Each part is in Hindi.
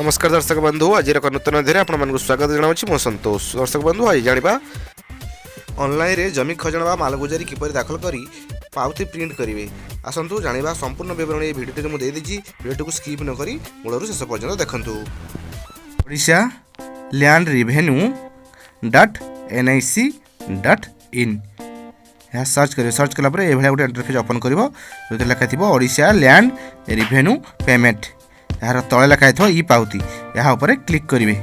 नमस्कार दर्शक बंधु आज एक नूतन अध्याय आपको स्वागत जनावि मो संतोष। दर्शक बंधु आज जाना ऑनलाइन रे जमी खजना बा मालगुजारी किपर दाखल करी पावती प्रिंट करेंगे। आसतु जाना संपूर्ण विवरण ये भिडियो मुझे देदेजी। भिडियो को स्किप न करी मूलर शेष पर्यंत देखु। ओडिशा लैंड रेवेन्यू .nic.in यह सर्च करें। सर्च कलापर ये गोटे इंटरफेस ओपन कर जो लिखा थी ओडिशा लैंड रेवेन्यू पेमेंट यार तले लिखा थो ई पावती यहाँ उपर क्लिक करेंगे।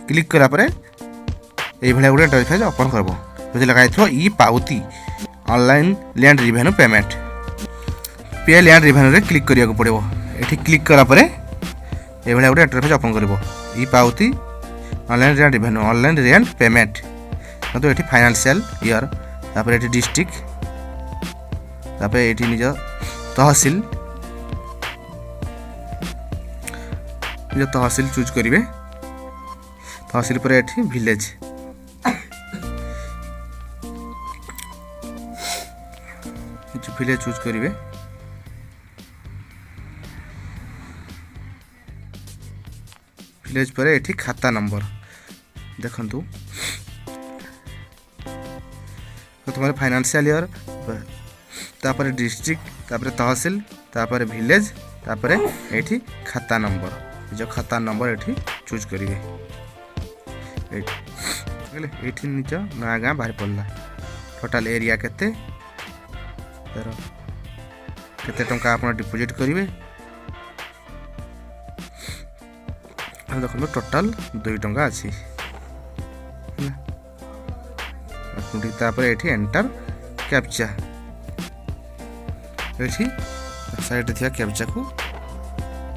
क्लिक करापर ये गोटे इंटरफेस ओपन कर जो लिखा थो ई पावती ऑनलाइन लैंड रेवेन्यू पेमेंट पे लैंड रेवेन्यू रे क्लिक करिया को पड़ो। ये क्लिक करापर ये गोटे इंटरफेस ओपन कर ई पावती online land revenue online rent payment तो ये फाइनेंशियल ईयर तापर ये डिस्ट्रिक्ट तापर ये निज तहसील तहसील चूज करेंगे। तहसील पर ये विलेज विलेज चूज करेंगे। विलेज पर ये खाता नंबर देखु तुम्हारे फाइनेंशियल ईयर तापर डिस्ट्रिक्ट तापर तहसील तापर विलेज तापर ये खाता नंबर जो खाता नंबर ये चूज करेंगे। ये निज ना गाँ बाहर पड़ला टोटाल एरिया केते टंका आप डिपोजिट करेंगे। देखो टोटाल 2 टंका अच्छी ये एंटर कैप्चा ये साइड थी कैप्चा को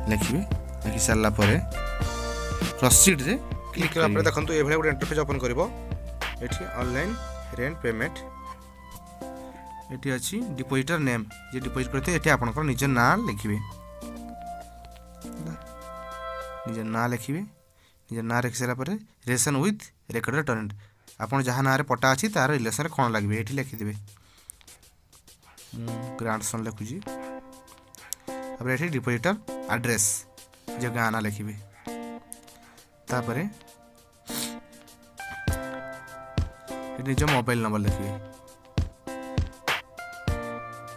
लिखे। लिखि सारा प्रोसीड रे क्लिक करा देखो ये गोटे इंटरफेस ओपन कर ऑनलाइन रेंट पेमेंट ये अच्छी डिपोजिटर नेम जे डिपोजिट करते ये आपंकर निज ना लिखे। निज ना लिखे निज ना लिखि सारापर रिलेशन विथ रेकर्डेड टेनेंट आपन जहाँ ना पट्टा अच्छी तार रिलेशन कौन लगे ये लिखिदे। ग्रांडसन लिखुची ये डिपोजिटर एड्रेस जो गाँ ना लिखे तापर निज मोबाइल नंबर लिखे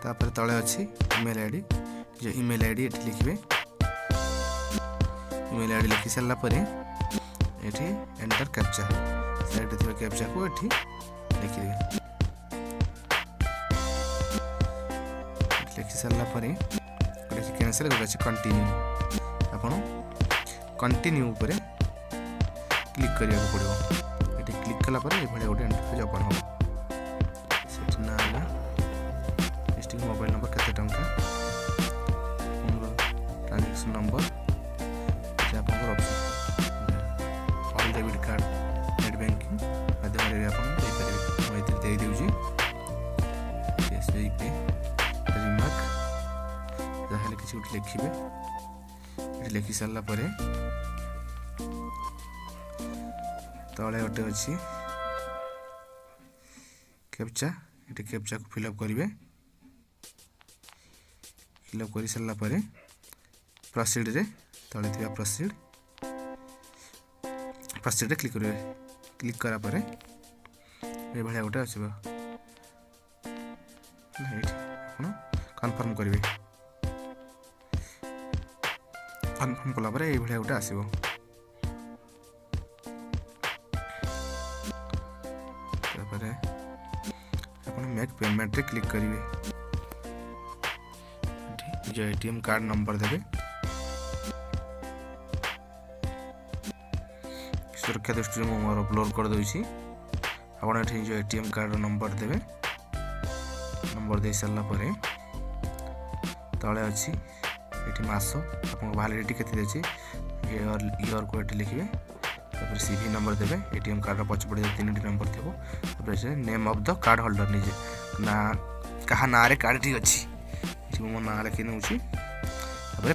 तापर तले अच्छी ईमेल आईडी जो ईमेल आईडी ये लिखे। ईमेल आईडी लिखि सारा पर ये एंटर कैप्चा साइड थी कैप्चा को ये लिखिदे। लिखि सारा पर कैंसिल कंटिन्यू आपन कंटिन्यू पर क्लिक करिया को पड़ो। ये क्लिक कला पर ये गोटे इंटरफेस ओपन हो ना डिस्ट्रिक्ट मोबाइल नंबर केते टंका ट्रांजैक्शन नंबर आपनकर option all debit card net banking माध्यम रे आपन दे परिबे। मैं इते दे देउजी एसबीआई पे रिमार्क जहाँ किसी गोटे लिखे लिखि सारा पर तले गोटे अच्छी कैप्चा ये कैप्चा को फिलअप करेंगे। फिलअप कर सारा पर प्रोसीड रे तले थी प्रोसीड प्रोसीड रे क्लिक करेंगे। क्लिक करा पर ये गोटे अच्छे कन्फर्म करेंगे। कन्फर्म कलापर ये गोटे आसो मेक पेमेंट रे क्लिक करेंगे। जो एटीएम कार्ड नंबर देवे सुरक्षा दृष्टि मोर अपलोड कर दूसरी आपड़ ये जो एटीएम कार्ड नंबर देवे। नंबर दे सारा पर तले अच्छी ये मास आप वैलिडिटी केते अच्छी ईयर को ये लिखे तापर सीवी नंबर देवे। एटीएम कार्ड पछपड़े 3टी नंबर थो name of the card holder निजे ना कहा ना रे कार्ड ठीक अच्छी मो ना लिखी नौ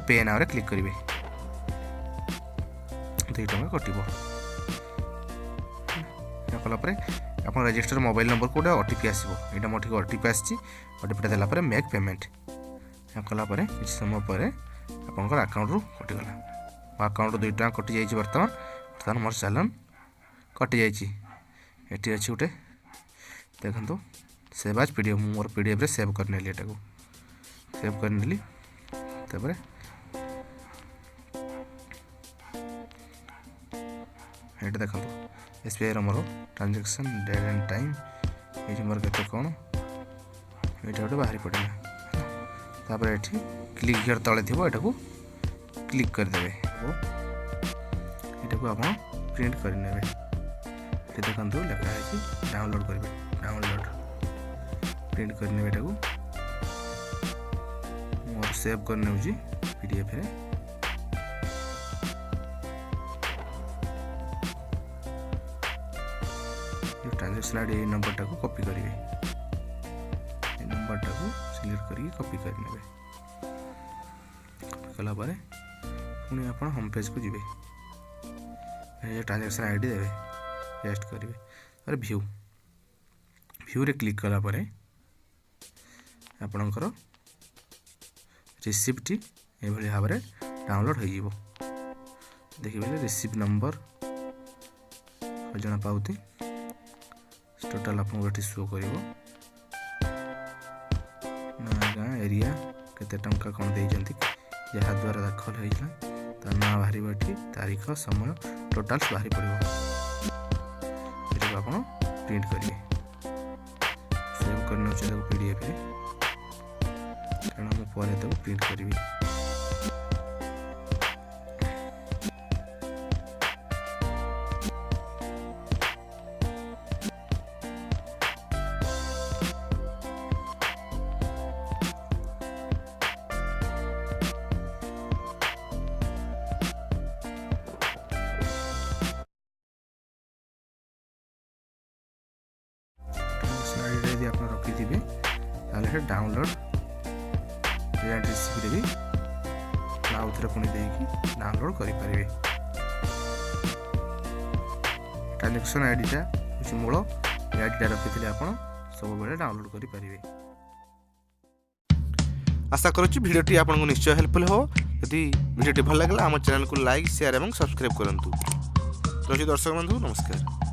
पे ना क्लिक करेंगे। 2 टंका कटो कलापर आप रजिस्टर मोबाइल नंबर को गोटे ओटीपी आसो ये मोटी ओटीपी आसी ओटीपी देलापर मेक पेमेंट कलापर किसी समय पर आपंकर आकाउंट रू कटिगला। मो अकाउंट 2 टଙ୍କା कटि जाइए बर्तमान मोर चालान कटि जाइए ये अच्छी गोटे देखो सेव आज पीडीएफ मोर पीडीएफ सेव कर नेली एटा को सेव कर नेली तापर ये देखो एसबीआई मोर ट्रांजेक्शन डेट एंड टाइम ये मोर केते कौन ये गोटे बाहरी पड़ा तापर ये क्लिक हियर तले थी यहाँ को क्लिक करदे यहाँ को आप प्रिंट करने ये देखो लिखा है डाउनलोड करेंगे डाउनलोड प्रिंट करने यहाँ को मोर सेव करने पीडीएफ रे ट्रांजेक्शन आईडी नंबर टाको कॉपी करेंगे नंबर टाको सिलेक्ट करके कॉपी करने कॉपी कला पुणी आप होम पेज को जी ट्रांजेक्शन आईडी देवे पेस्ट करेंगे और व्यू व्यू रे क्लिक कला परे आपणकर रिसिप्ट ये भाव में डाउनलोड हो देखिए रिसिप्ट नंबर खजाना पाउती टोटाल आपको ये शो कर ना गाँ एरिया केते टंका कौन देइजंती जहाँ द्वारा दाखल होइला तार ना बाहर ये तारीख समय टोटाल्स बाहर पड़ो ये आप प्रिंट करेंगे सेव करने पीडीएफ कारण मुझे प्रिंट करी यदि आप रखिथे ताले डाउनलोड रिसिप्ट भी आउ थे पुणी देकी डाउनलोड करेंगे ट्रांजेक्शन आईडीटा हूँ मूल आईडीटा रखी आप सब बेले डाउनलोड करेंगे। आशा करुच्ची भिडियोटी आपको निश्चय हेल्पफुल हो यदि भिडियोटी भल लगे आम चैनल को लाइक शेयर और सब्सक्राइब करूँ। तो दर्शक बंधु नमस्कार।